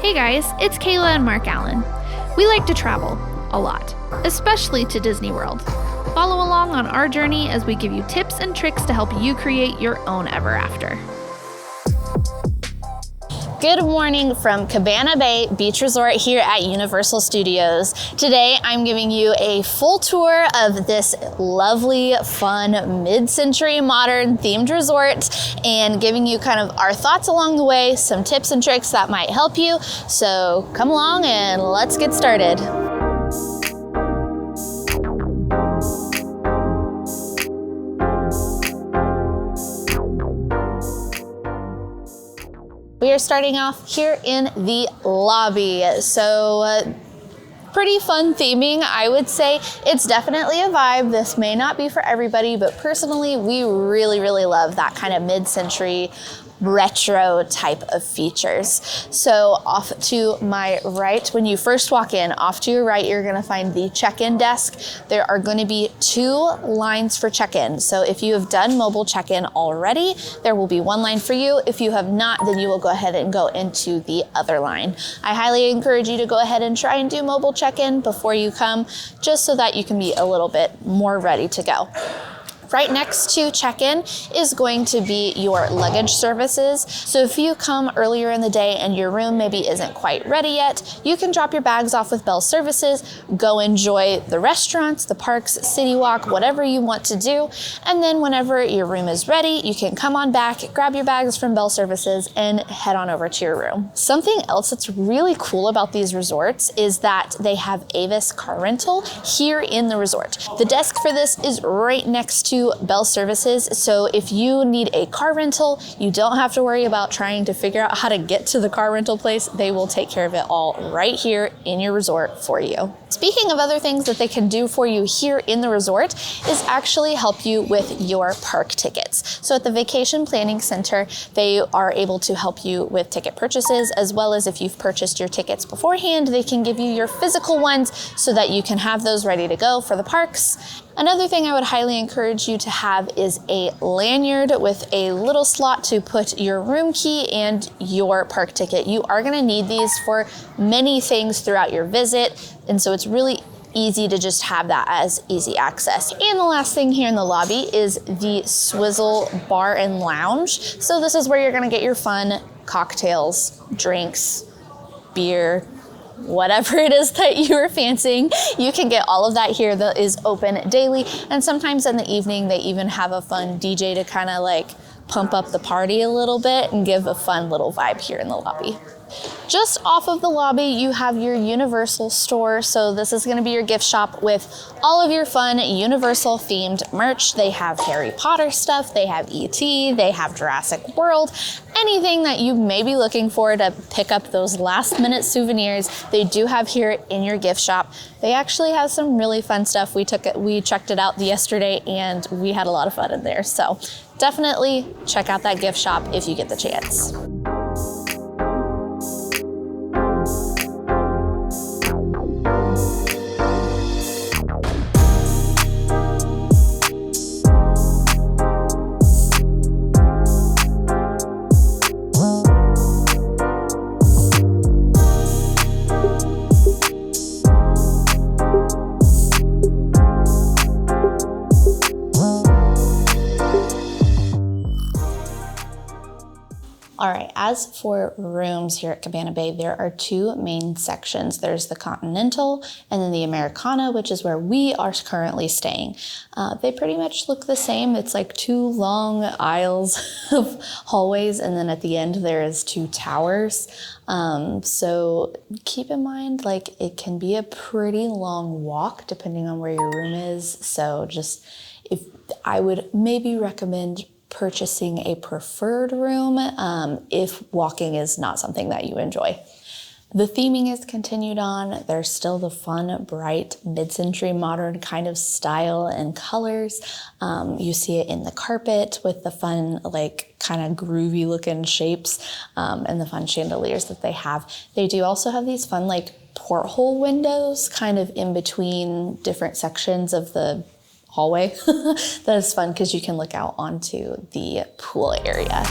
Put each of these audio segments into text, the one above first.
Hey guys, it's Kayla and Mark Allen. We like to travel, a lot, especially to Disney World. Follow along on our journey as we give you tips and tricks to help you create your own ever after. Good morning from Cabana Bay Beach Resort here at Universal Studios. Today I'm giving you a full tour of this lovely, fun, mid-century modern themed resort and giving you kind of our thoughts along the way, some tips and tricks that might help you. So come along and let's get started. We are starting off here in the lobby. So pretty fun theming, I would say. It's definitely a vibe. This may not be for everybody, but personally, we really love that kind of mid-century retro type of features. So off to my right, when you first walk in, off to your right, you're gonna find the check-in desk. There are gonna be 2 lines for check-in. So if you have done mobile check-in already, there will be 1 line for you. If you have not, then you will go ahead and go into the other line. I highly encourage you to go ahead and try and do mobile check-in before you come, just so that you can be a little bit more ready to go. Right next to check-in is going to be your luggage services. So if you come earlier in the day and your room maybe isn't quite ready yet, you can drop your bags off with Bell Services, go enjoy the restaurants, the parks, City Walk, whatever you want to do. And then whenever your room is ready, you can come on back, grab your bags from Bell Services and head on over to your room. Something else that's really cool about these resorts is that they have Avis car rental here in the resort. The desk for this is right next to Bell Services, so if you need a car rental, you don't have to worry about trying to figure out how to get to the car rental place. They will take care of it all right here in your resort for you. Speaking of other things that they can do for you here in the resort is actually help you with your park tickets. So at the Vacation Planning Center, they are able to help you with ticket purchases, as well as if you've purchased your tickets beforehand, they can give you your physical ones so that you can have those ready to go for the parks. Another thing I would highly encourage you to have is a lanyard with a little slot to put your room key and your park ticket. You are going to need these for many things throughout your visit, and so it's really easy to just have that as easy access. And the last thing here in the lobby is the Swizzle Bar and Lounge. So this is where you're going to get your fun cocktails, drinks, beer, whatever it is that you're fancying. You can get all of that here. That is open daily, and sometimes in the evening they even have a fun DJ to kind of like pump up the party a little bit and give a fun little vibe here in the lobby. Just off of the lobby, you have your Universal store. So this is going to be your gift shop with all of your fun Universal themed merch. They have Harry Potter stuff, they have E.T., they have Jurassic World, anything that you may be looking for to pick up those last minute souvenirs, they do have here in your gift shop. They actually have some really fun stuff. We checked it out yesterday and we had a lot of fun in there. So definitely check out that gift shop if you get the chance. All right, as for rooms here at Cabana Bay, there are 2 main sections. There's the Continental and then the Americana, which is where we are currently staying. They pretty much look the same. It's like 2 long aisles of hallways, and then at the end there is 2 towers. So keep in mind, like, it can be a pretty long walk depending on where your room is. So just, if I would maybe recommend purchasing a preferred room if walking is not something that you enjoy. The theming is continued on. There's still the fun, bright, mid-century modern kind of style and colors. You see it in the carpet with the fun, like, kind of groovy looking shapes and the fun chandeliers that they have. They do also have these fun, like, porthole windows kind of in between different sections of the hallway. That is fun because you can look out onto the pool area.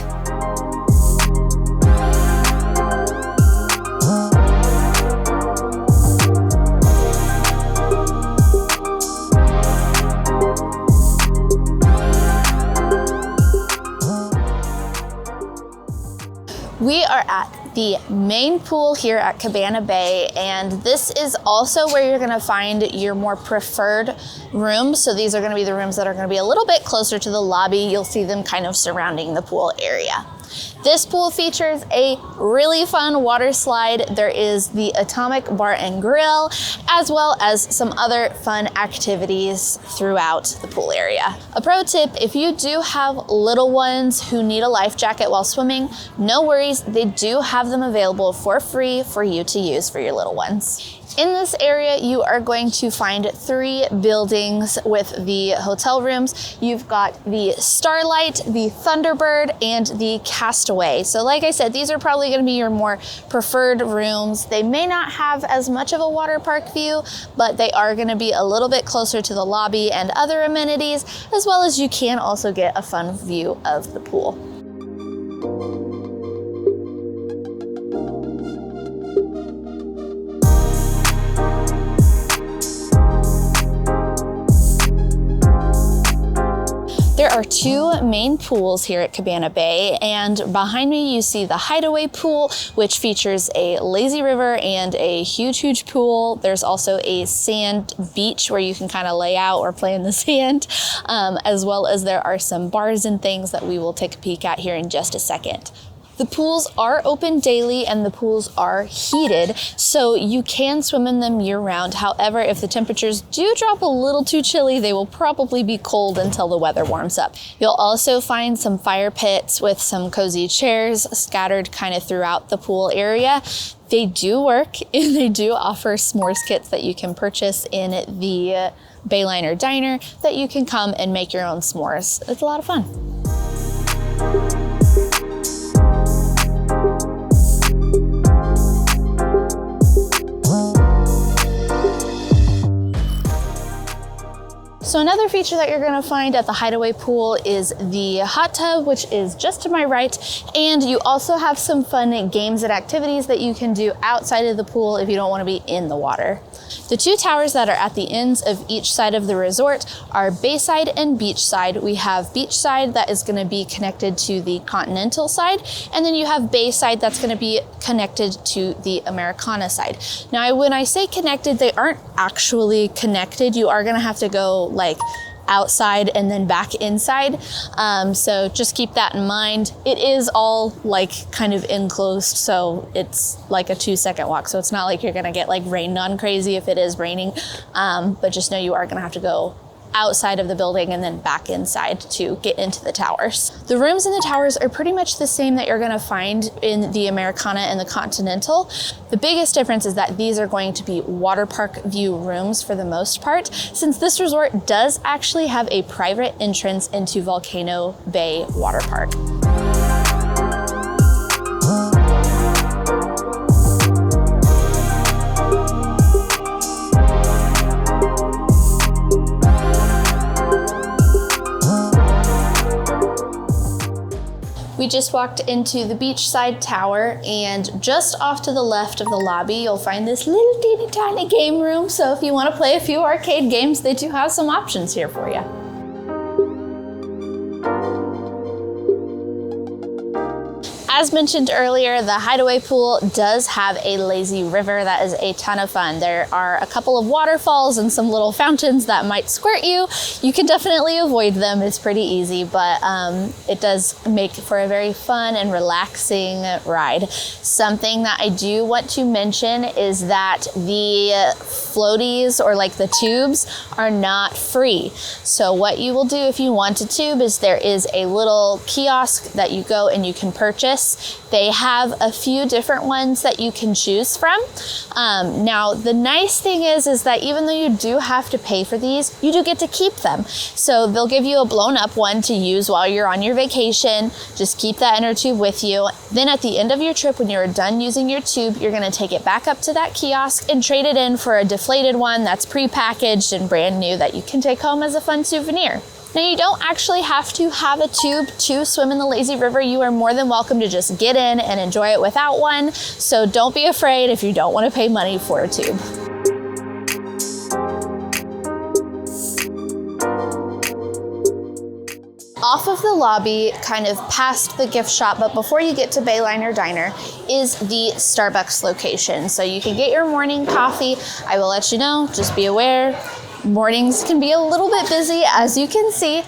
are at the main pool here at Cabana Bay, and this is also where you're gonna find your more preferred rooms. So these are gonna be the rooms that are gonna be a little bit closer to the lobby. You'll see them kind of surrounding the pool area. This pool features a really fun water slide. There is the Atomic Bar and Grill, as well as some other fun activities throughout the pool area. A pro tip, if you do have little ones who need a life jacket while swimming, no worries, they do have them available for free for you to use for your little ones. In this area, you are going to find 3 buildings with the hotel rooms. You've got the Starlight, the Thunderbird, and the Castaway. So like I said, these are probably gonna be your more preferred rooms. They may not have as much of a water park view, but they are gonna be a little bit closer to the lobby and other amenities, as well as you can also get a fun view of the pool. There are 2 main pools here at Cabana Bay, and behind me you see the Hideaway pool, which features a lazy river and a huge pool. There's also a sand beach where you can kind of lay out or play in the sand, as well as there are some bars and things that we will take a peek at here in just a second. The pools are open daily and the pools are heated, so you can swim in them year round. However, if the temperatures do drop a little too chilly, they will probably be cold until the weather warms up. You'll also find some fire pits with some cozy chairs scattered kind of throughout the pool area. They do work and they do offer s'mores kits that you can purchase in the Bayliner Diner that you can come and make your own s'mores. It's a lot of fun. So another feature that you're gonna find at the Hideaway pool is the hot tub, which is just to my right. And you also have some fun games and activities that you can do outside of the pool if you don't wanna be in the water. The 2 towers that are at the ends of each side of the resort are Bayside and Beachside. We have Beachside that is gonna be connected to the Continental side, and then you have Bayside that's gonna be connected to the Americana side. Now, when I say connected, they aren't actually connected. You are gonna have to go like outside and then back inside. So just keep that in mind. It is all like kind of enclosed, so it's like a 2-second walk. So it's not like you're gonna get like rained on crazy if it is raining, but just know you are gonna have to go outside of the building and then back inside to get into the towers. The rooms in the towers are pretty much the same that you're gonna find in the Americana and the Continental. The biggest difference is that these are going to be water park view rooms for the most part, since this resort does actually have a private entrance into Volcano Bay Water Park. We just walked into the beachside tower, and just off to the left of the lobby, you'll find this little teeny tiny game room. So if you want to play a few arcade games, they do have some options here for you. As mentioned earlier, the Hideaway pool does have a lazy river that is a ton of fun. There are a couple of waterfalls and some little fountains that might squirt you. You can definitely avoid them. It's pretty easy, but it does make for a very fun and relaxing ride. Something that I do want to mention is that the floaties, or like the tubes, are not free. So what you will do if you want a tube is there is a little kiosk that you go and you can purchase. They have a few different ones that you can choose from. Now, the nice thing is that even though you do have to pay for these, you do get to keep them. So they'll give you a blown up one to use while you're on your vacation. Just keep that inner tube with you. Then at the end of your trip, when you're done using your tube, you're gonna take it back up to that kiosk and trade it in for a deflated one that's pre-packaged and brand new that you can take home as a fun souvenir. Now, you don't actually have to have a tube to swim in the lazy river. You are more than welcome to just get in and enjoy it without one. So don't be afraid if you don't want to pay money for a tube. off of the lobby, kind of past the gift shop, but before you get to Bayliner Diner, is the Starbucks location. So you can get your morning coffee. I will let you know, just be aware, mornings can be a little bit busy, as you can see,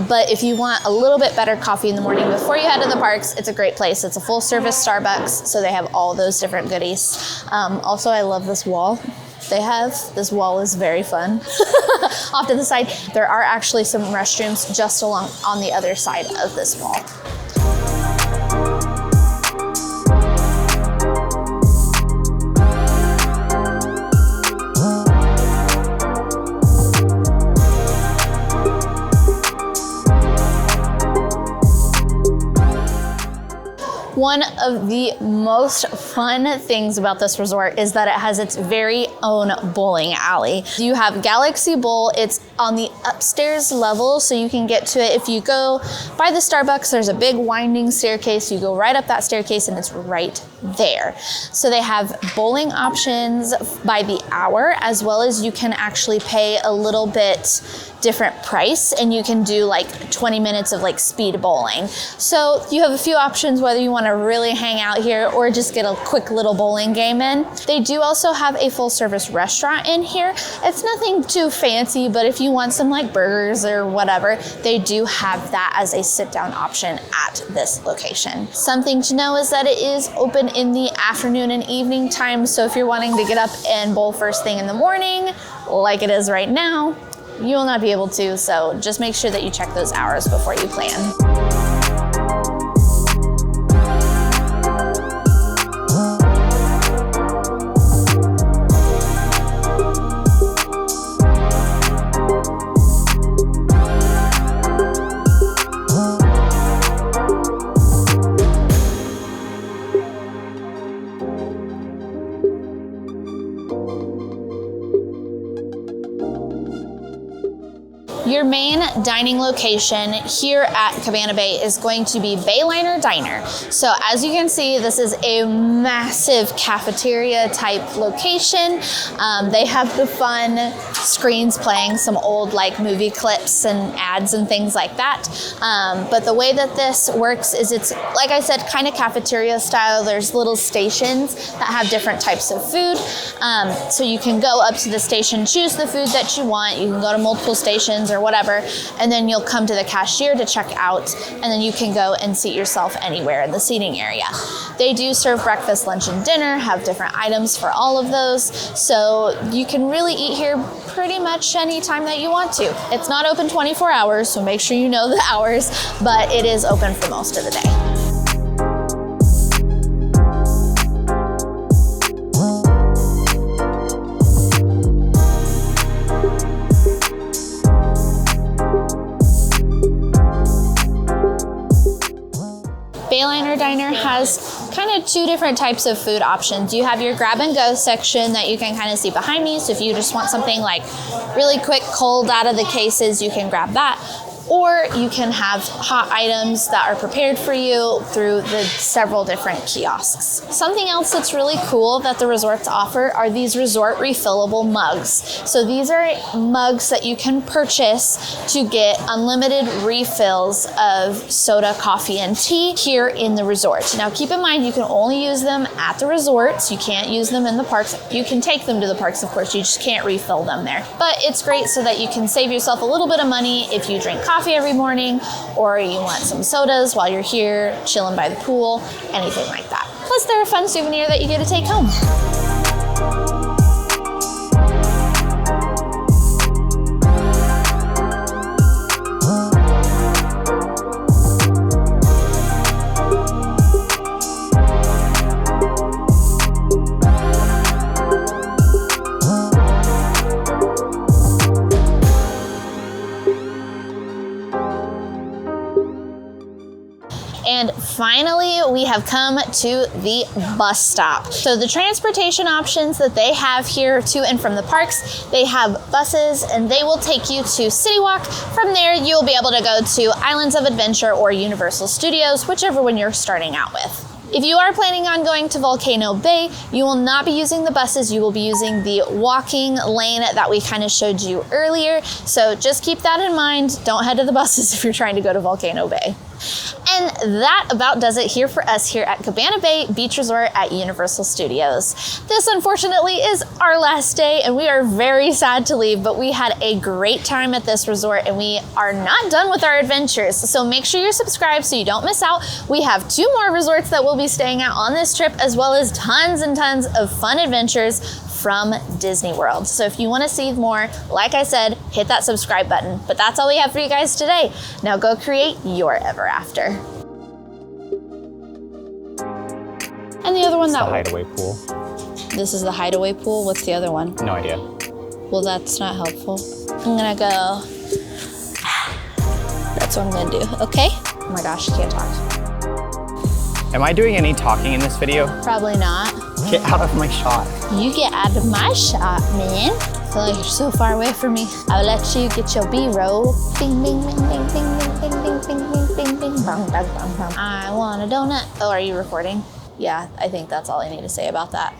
but if you want a little bit better coffee in the morning before you head to the parks, it's a great place. It's a full service Starbucks, so they have all those different goodies. Also, I love this wall they have. This wall is very fun. Off to the side, there are actually some restrooms just along on the other side of this wall. One of the most fun things about this resort is that it has its very own bowling alley. You have Galaxy Bowl. It's on the upstairs level, so you can get to it. If you go by the Starbucks, there's a big winding staircase. You go right up that staircase and it's right there. So they have bowling options by the hour, as well as you can actually pay a little bit different price, and you can do like 20 minutes of like speed bowling. So you have a few options whether you want to really hang out here or just get a quick little bowling game in. They do also have a full service restaurant in here. It's nothing too fancy, but if you want some like burgers or whatever, they do have that as a sit down option at this location. Something to know is that it is open in the afternoon and evening time. So if you're wanting to get up and bowl first thing in the morning, like it is right now, you will not be able to, so just make sure that you check those hours before you plan. Your main dining location here at Cabana Bay is going to be Bayliner Diner. So as you can see, this is a massive cafeteria type location. They have the fun screens playing some old like movie clips and ads and things like that. But the way that this works is it's, like I said, kind of cafeteria style. There's little stations that have different types of food. So you can go up to the station, choose the food that you want. You can go to multiple stations or whatever, and then you'll come to the cashier to check out, and then you can go and seat yourself anywhere in the seating area. They do serve breakfast, lunch, and dinner, have different items for all of those, so you can really eat here pretty much any time that you want to. It's not open 24 hours, so make sure you know the hours, but it is open for most of the day. Bayliner Diner has kind of two different types of food options. You have your grab and go section that you can kind of see behind me. So if you just want something like really quick, cold out of the cases, you can grab that. Or you can have hot items that are prepared for you through the several different kiosks. Something else that's really cool that the resorts offer are these resort refillable mugs. So these are mugs that you can purchase to get unlimited refills of soda, coffee, and tea here in the resort. Now keep in mind, you can only use them at the resorts. You can't use them in the parks. You can take them to the parks, of course, you just can't refill them there. But it's great so that you can save yourself a little bit of money if you drink coffee every morning, or you want some sodas while you're here chilling by the pool, anything like that. Plus they're a fun souvenir that you get to take home. And finally, we have come to the bus stop. So the transportation options that they have here to and from the parks, they have buses and they will take you to City Walk. From there, you'll be able to go to Islands of Adventure or Universal Studios, whichever one you're starting out with. If you are planning on going to Volcano Bay, you will not be using the buses. You will be using the walking lane that we kind of showed you earlier. So just keep that in mind. Don't head to the buses if you're trying to go to Volcano Bay. And that about does it here for us here at Cabana Bay Beach Resort at Universal Studios. This unfortunately is our last day and we are very sad to leave, but we had a great time at this resort and we are not done with our adventures. So make sure you're subscribed so you don't miss out. We have 2 more resorts that we'll be staying at on this trip, as well as tons and tons of fun adventures from Disney World. So if you want to see more, like I said, hit that subscribe button. But that's all we have for you guys today. Now go create your ever after. And the other one, It's the hideaway pool. This is the hideaway pool. What's the other one? No idea. Well, that's not helpful. I'm gonna go. That's what I'm gonna do, okay? Oh my gosh, I can't talk. Am I doing any talking in this video? Probably not. Get out of my shot. You get out of my shot, man. I feel like you're so far away from me. I'll let you get your B-roll. Bing, bing, bing, bing, bing, bing, bing, bing, bing, bing, bing, bing, bang, bang, bang, bang. I want a donut. Oh, are you recording? Yeah, I think that's all I need to say about that.